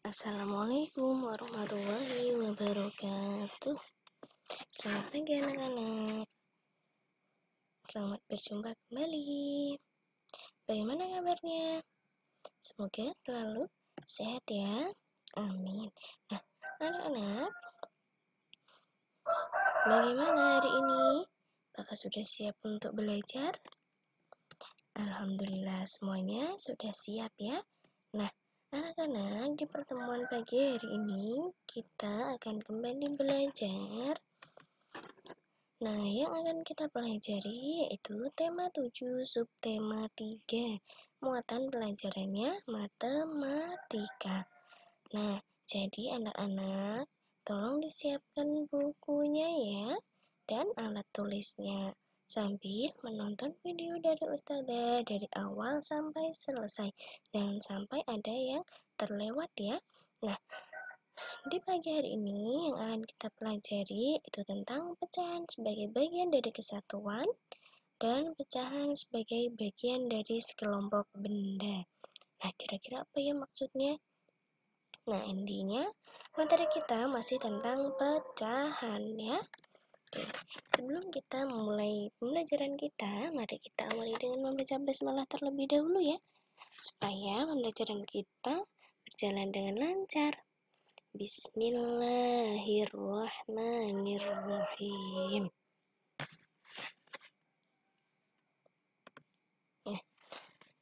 Assalamualaikum warahmatullahi wabarakatuh. Selamat pagi anak-anak. Selamat berjumpa kembali. Bagaimana kabarnya? Semoga selalu sehat ya. Amin. Nah, anak-anak, bagaimana hari ini? Apakah sudah siap untuk belajar? Alhamdulillah semuanya sudah siap ya. Nah, anak-anak, di pertemuan pagi hari ini kita akan kembali belajar. Nah, yang akan kita pelajari yaitu tema 7, subtema 3. Muatan pelajarannya matematika. Nah, jadi anak-anak, tolong disiapkan bukunya ya, dan alat tulisnya. Sambil menonton video dari Ustazah dari awal sampai selesai. Jangan sampai ada yang terlewat ya. Nah, di pagi hari ini yang akan kita pelajari itu tentang pecahan sebagai bagian dari kesatuan dan pecahan sebagai bagian dari sekelompok benda. Nah, kira-kira apa ya maksudnya? Nah, intinya materi kita masih tentang pecahan ya. Oke, sebelum kita memulai pembelajaran kita, mari kita awali dengan membaca basmalah terlebih dahulu ya, supaya pembelajaran kita berjalan dengan lancar. Bismillahirrahmanirrahim. Ya,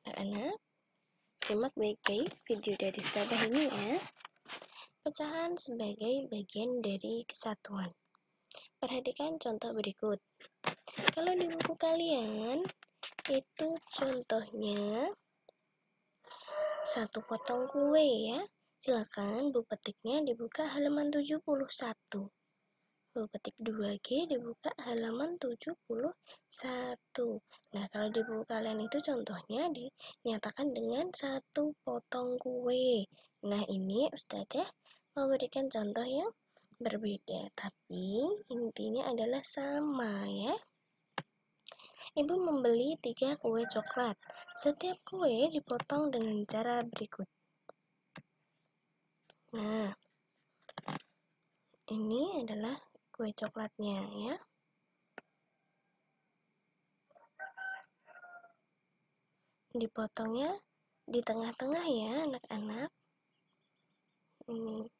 anak-anak, simak baik-baik video dari Ustazah ini ya. Pecahan sebagai bagian dari kesatuan. Perhatikan contoh berikut. Kalau di buku kalian, itu contohnya satu potong kue ya. Silakan Bu petiknya dibuka halaman 71. Bu petik 2G dibuka halaman 71. Nah, kalau di buku kalian itu contohnya dinyatakan dengan satu potong kue. Nah, ini Ustazah memberikan contoh yang berbeda, tapi intinya adalah sama ya. Ibu membeli 3 kue coklat. Setiap kue dipotong dengan cara berikut. Nah, ini adalah kue coklatnya ya. Dipotongnya di tengah-tengah ya anak-anak. Ini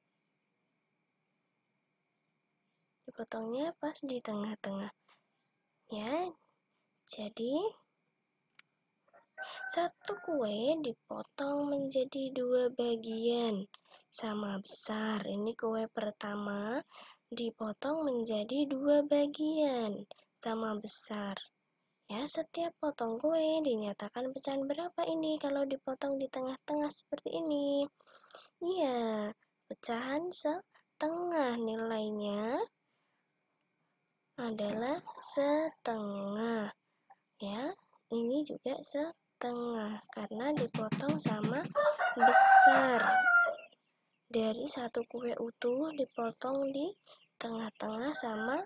dipotongnya pas di tengah-tengah ya. Jadi satu kue dipotong menjadi 2 bagian sama besar. Ini kue pertama dipotong menjadi 2 bagian sama besar. Ya, setiap potong kue dinyatakan pecahan berapa ini kalau dipotong di tengah-tengah seperti ini. Iya, pecahan setengah, nilainya adalah setengah. Ya, ini juga setengah karena dipotong sama besar. Dari satu kue utuh dipotong di tengah-tengah sama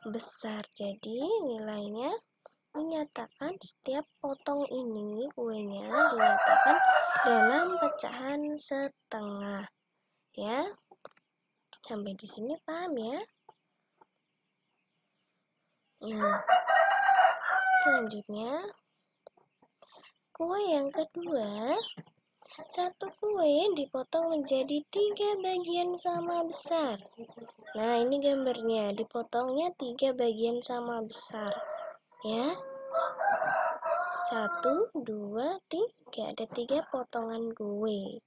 besar. Jadi nilainya dinyatakan setiap potong ini kuenya dinyatakan dalam pecahan setengah. Ya. Sampai di sini paham ya? Nah, selanjutnya kue yang kedua, satu kue dipotong menjadi 3 bagian sama besar. Nah, ini gambarnya, dipotongnya 3 bagian sama besar. Ya. 1, 2, 3. Ada 3 potongan kue.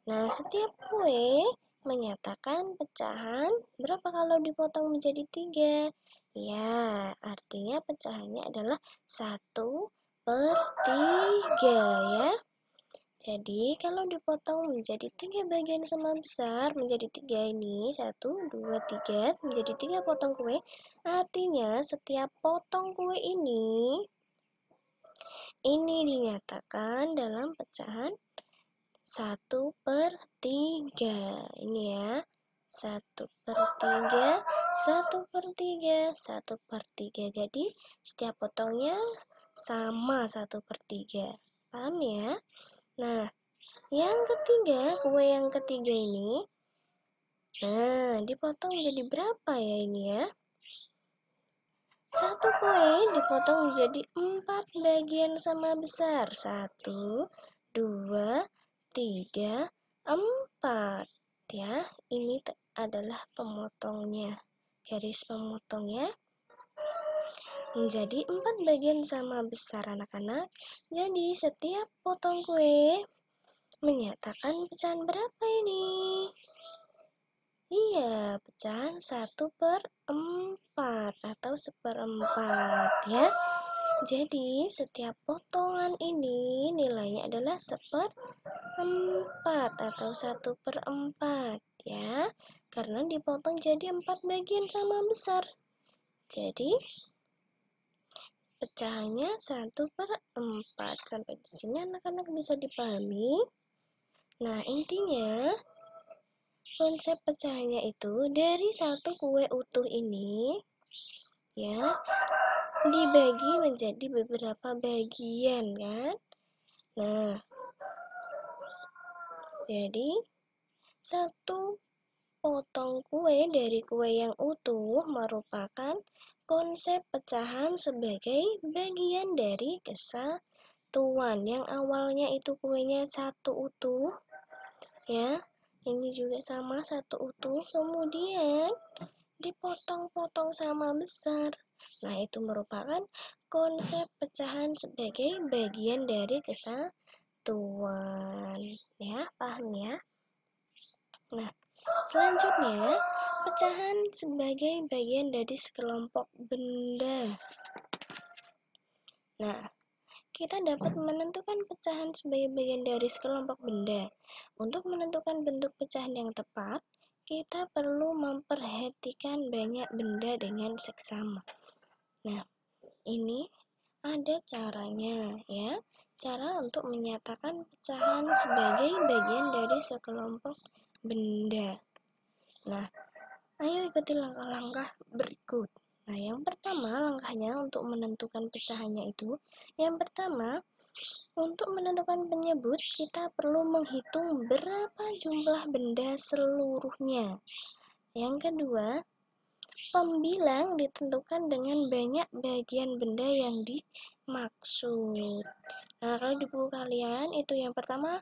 Nah, setiap kue menyatakan pecahan berapa kalau dipotong menjadi 3? Ya, artinya pecahannya adalah 1/3 ya. Jadi, kalau dipotong menjadi 3 bagian sama besar, menjadi 3 ini, 1, 2, 3, menjadi 3 potong kue, artinya setiap potong kue ini dinyatakan dalam pecahan 1/3. Ini ya, 1/3, 1/3, 1/3. Jadi, setiap potongnya sama 1/3. Paham ya? Nah, Yang ketiga, kue yang ketiga ini, nah, dipotong jadi berapa ya ini ya? Satu kue dipotong menjadi 4 bagian sama besar. 1, 2, 3, 4. Ya, ini adalah pemotongnya. Garis pemotongnya menjadi 4 bagian sama besar anak-anak. Jadi setiap potong kue menyatakan pecahan berapa ini? Iya, pecahan 1/4 atau 1/4 ya. Jadi setiap potongan ini nilainya adalah 1/4 atau 1/4 ya. Karena dipotong jadi 4 bagian sama besar. Jadi pecahannya 1/4. Sampai di sini anak-anak bisa dipahami. Nah, intinya konsep pecahannya itu dari satu kue utuh ini ya dibagi menjadi beberapa bagian kan. Nah, jadi satu potong kue dari kue yang utuh merupakan konsep pecahan sebagai bagian dari kesatuan. Yang awalnya itu kuenya satu utuh ya, ini juga sama satu utuh, kemudian dipotong-potong sama besar. Nah, itu merupakan konsep pecahan sebagai bagian dari kesatuan. Ya, paham ya? Nah, selanjutnya, pecahan sebagai bagian dari sekelompok benda. Nah, kita dapat menentukan pecahan sebagai bagian dari sekelompok benda. Untuk menentukan bentuk pecahan yang tepat, kita perlu memperhatikan banyak benda dengan seksama. Nah, ini ada caranya ya. Cara untuk menyatakan pecahan sebagai bagian dari sekelompok benda. Nah, ayo ikuti langkah-langkah berikut. Nah, yang pertama langkahnya untuk menentukan pecahannya itu, yang pertama, untuk menentukan penyebut, kita perlu menghitung berapa jumlah benda seluruhnya. Yang kedua, pembilang ditentukan dengan banyak bagian benda yang dimaksud. Nah, kalau di buku kalian itu yang pertama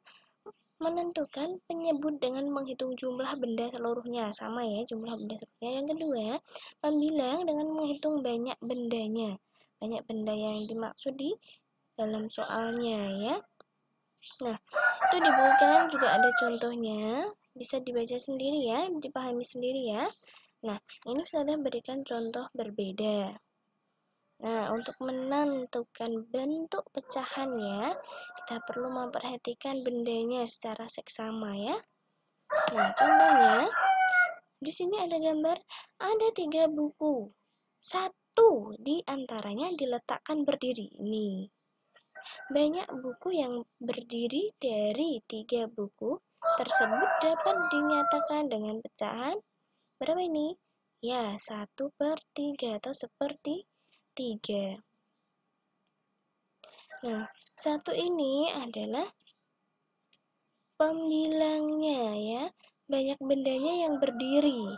menentukan penyebut dengan menghitung jumlah benda seluruhnya. Sama ya, jumlah benda seluruhnya. Yang kedua, pembilang dengan menghitung banyak bendanya. Banyak benda yang dimaksud di dalam soalnya ya. Nah, itu di buku kalian juga ada contohnya. Bisa dibaca sendiri ya, dipahami sendiri ya. Nah, ini sudah berikan contoh berbeda. Nah, untuk menentukan bentuk pecahannya, kita perlu memperhatikan bendanya secara seksama ya. Nah, contohnya, di sini ada gambar, ada 3 buku. Satu di antaranya diletakkan berdiri. Ini. Banyak buku yang berdiri dari 3 buku tersebut dapat dinyatakan dengan pecahan berapa ini? Ya, 1/3 atau seperti 3. Nah, 1 ini adalah pembilangnya ya. Banyak bendanya yang berdiri.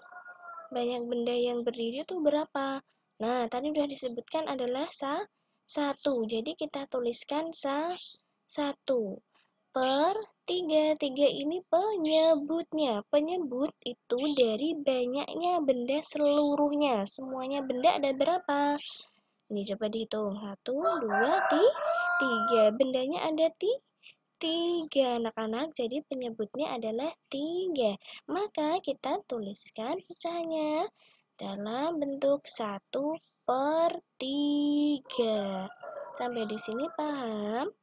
Banyak benda yang berdiri itu berapa? Nah, tadi sudah disebutkan adalah 1. Jadi kita tuliskan 1/3. 3 ini penyebutnya. Penyebut itu dari banyaknya benda seluruhnya. Semuanya benda ada berapa? Ini coba dihitung. 1, 2, 3. Bendanya ada 3 anak-anak. Jadi penyebutnya adalah 3. Maka kita tuliskan pecahannya dalam bentuk 1/3. Sampai di sini paham?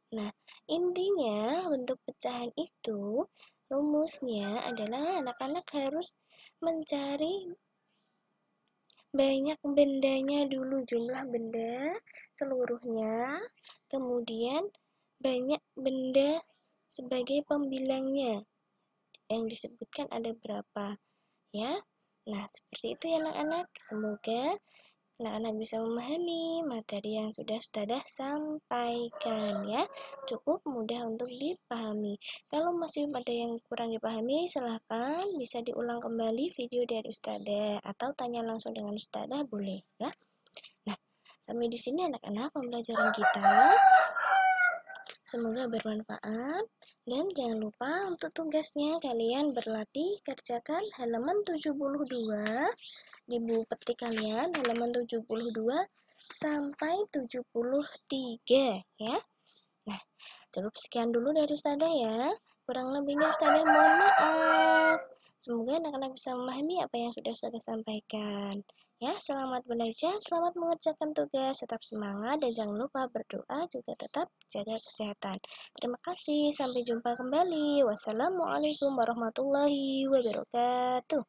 Nah, intinya bentuk pecahan itu rumusnya adalah anak-anak harus mencari banyak bendanya dulu, jumlah benda seluruhnya, kemudian banyak benda sebagai pembilangnya yang disebutkan ada berapa ya. Nah, seperti itu ya anak-anak. Semoga anak-anak bisa memahami materi yang sudah Ustazah sampaikan ya. Cukup mudah untuk dipahami. Kalau masih ada yang kurang dipahami, silahkan bisa diulang kembali video dari Ustazah atau tanya langsung dengan Ustazah boleh ya. Nah, sampai di sini anak-anak pembelajaran kita. Semoga bermanfaat dan jangan lupa untuk tugasnya kalian berlatih kerjakan halaman 72 di buku petik kalian halaman 72 sampai 73 ya. Nah, cukup sekian dulu dari Ustazah ya. Kurang lebihnya Ustazah mohon maaf. Semoga anak-anak bisa memahami apa yang sudah Ustazah sampaikan. Ya, selamat belajar, selamat mengerjakan tugas, tetap semangat dan jangan lupa berdoa juga tetap jaga kesehatan. Terima kasih, sampai jumpa kembali. Wassalamualaikum warahmatullahi wabarakatuh.